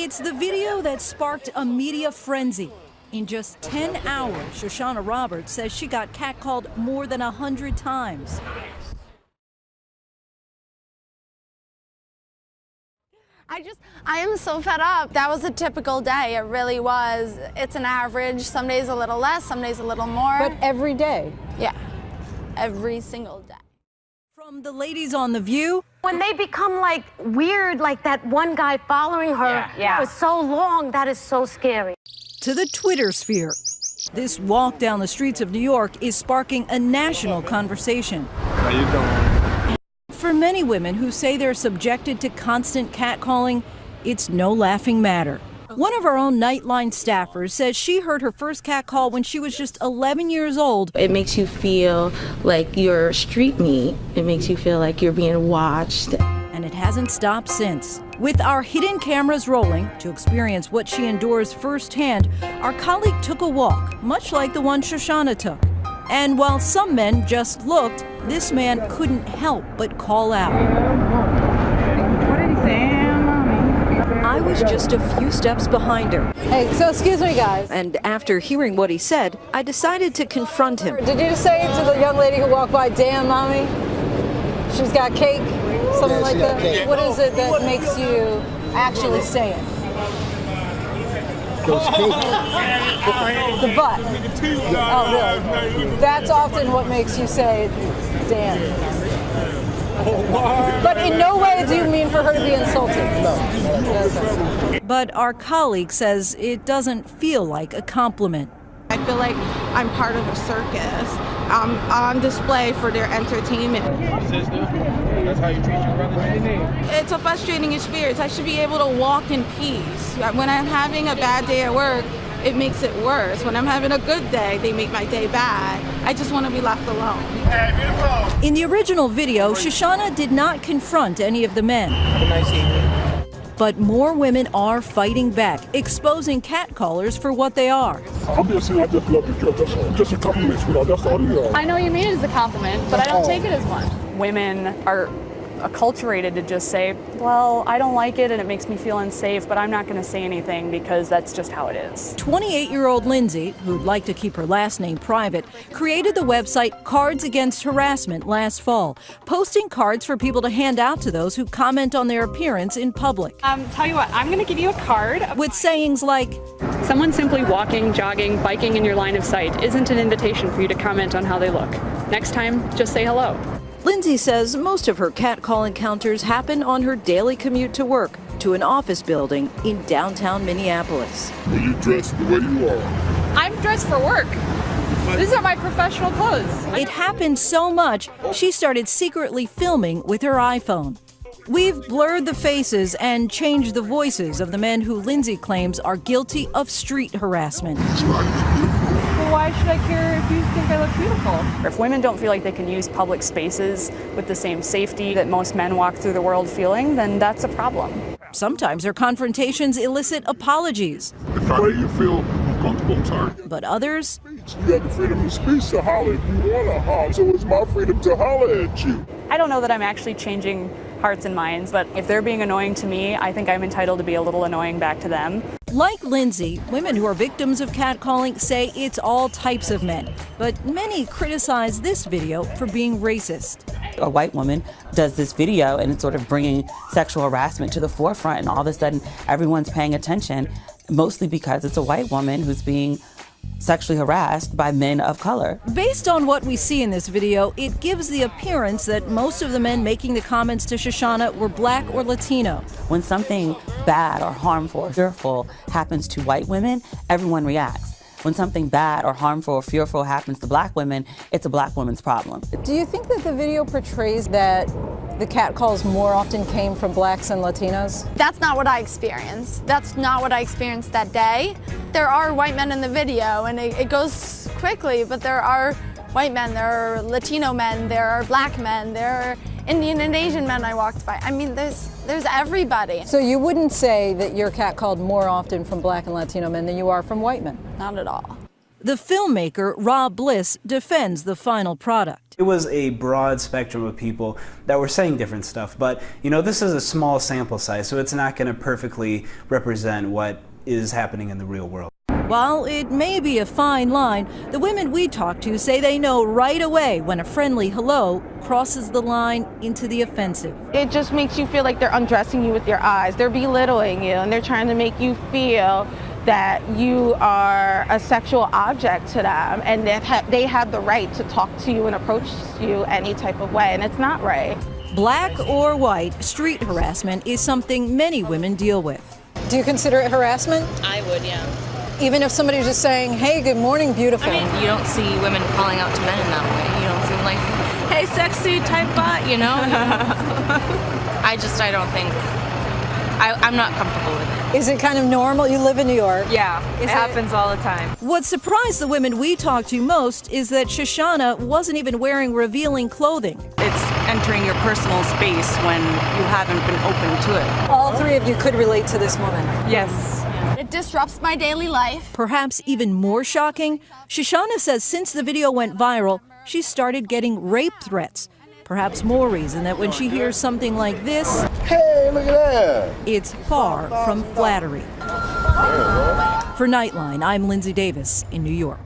It's the video that sparked a media frenzy. In just 10 hours, Shoshana Roberts says she got catcalled more than 100 times. I am so fed up. That was a typical day. It really was. It's an average. Some days a little less, some days a little more. But every day? Yeah, every single day. From the ladies on The View. When they become like weird, like that one guy following her for so long, that is so scary. To the Twitter sphere. This walk down the streets of New York is sparking a national conversation. How you doing? For many women who say they're subjected to constant catcalling, it's no laughing matter. One of our own Nightline staffers says she heard her first catcall when she was just 11 years old. It makes you feel like you're street meat. It makes you feel like you're being watched. And it hasn't stopped since. With our hidden cameras rolling to experience what she endures firsthand, our colleague took a walk, much like the one Shoshana took. And while some men just looked, this man couldn't help but call out. What did he say, Mommy? I was just a few steps behind her. Hey, so excuse me, guys. And after hearing what he said, I decided to confront him. Did you say to the young lady who walked by, "Damn, Mommy, she's got cake"? Something like that? What is it that makes you actually say it? Those cake. The butt. Oh, really? That's often what makes you say, "Damn." But in no way do you mean for her to be insulted? No. But our colleague says it doesn't feel like a compliment. I feel like I'm part of a circus. I'm on display for their entertainment. That's how you treat your brothers. It's a frustrating experience. I should be able to walk in peace. When I'm having a bad day at work, it makes it worse. When I'm having a good day, they make my day bad. I just want to be left alone. In the original video, Shoshana did not confront any of the men. Have a nice evening. But more women are fighting back, exposing catcallers for what they are. Obviously, I just love the joke. Just a compliment, sweetheart. That's all you are. I know you mean it as a compliment, but I don't take it as one. Women are acculturated to just say, well, I don't like it and it makes me feel unsafe, but I'm not going to say anything because that's just how it is. 28-year-old Lindsay, who'd like to keep her last name private, created the website Cards Against Harassment last fall, posting cards for people to hand out to those who comment on their appearance in public. Tell you what, I'm going to give you a card with sayings like, someone simply walking, jogging, biking in your line of sight isn't an invitation for you to comment on how they look. Next time, just say hello. Lindsay says most of her catcall encounters happen on her daily commute to work, to an office building in downtown Minneapolis. When you dress the way you are. I'm dressed for work. These are my professional clothes. It happened so much, she started secretly filming with her iPhone. We've blurred the faces and changed the voices of the men who Lindsay claims are guilty of street harassment. Why should I care if you think I look beautiful? If women don't feel like they can use public spaces with the same safety that most men walk through the world feeling, then that's a problem. Sometimes her confrontations elicit apologies. If I make you feel uncomfortable, I'm sorry. But others? You have the freedom of speech to holler if you want to holler, so it's my freedom to holler at you. I don't know that I'm actually changing hearts and minds, but if they're being annoying to me, I think I'm entitled to be a little annoying back to them. Like Lindsay, women who are victims of catcalling say it's all types of men, but many criticize this video for being racist. A white woman does this video and it's sort of bringing sexual harassment to the forefront, and all of a sudden everyone's paying attention, mostly because it's a white woman who's being sexually harassed by men of color. Based on what we see in this video, it gives the appearance that most of the men making the comments to Shoshana were black or Latino. When something bad or harmful or fearful happens to white women, everyone reacts. When something bad or harmful or fearful happens to black women, it's a black woman's problem. Do you think that the video portrays that the catcalls more often came from blacks and Latinos? That's not what I experienced. That's not what I experienced that day. There are white men in the video, and it goes quickly, but there are white men, there are Latino men, there are black men, there are Indian and Asian men I walked by. I mean, there's everybody. So you wouldn't say that you're catcalled more often from black and Latino men than you are from white men? Not at all. The filmmaker, Rob Bliss, defends the final product. It was a broad spectrum of people that were saying different stuff, but this is a small sample size, so it's not going to perfectly represent what is happening in the real world. While it may be a fine line, the women we talk to say they know right away when a friendly hello crosses the line into the offensive. It just makes you feel like they're undressing you with their eyes. They're belittling you, and they're trying to make you feel that you are a sexual object to them, and that they have the right to talk to you and approach you any type of way, and it's not right. Black or white, street harassment is something many women deal with. Do you consider it harassment? I would, yeah. Even if somebody's just saying, hey, good morning, beautiful. I mean, you don't see women calling out to men in that way. You don't seem like, hey, sexy type butt, I don't think, I'm not comfortable with it. Is it kind of normal? You live in New York. Yeah, it happens all the time. What surprised the women we talked to most is that Shoshana wasn't even wearing revealing clothing. It's entering your personal space when you haven't been open to it. All three of you could relate to this woman. Yes. It disrupts my daily life. Perhaps even more shocking, Shoshana says since the video went viral, she started getting rape threats. Perhaps more reason that when she hears something like this, hey, look at that, it's far from flattery. For Nightline, I'm Lindsay Davis in New York.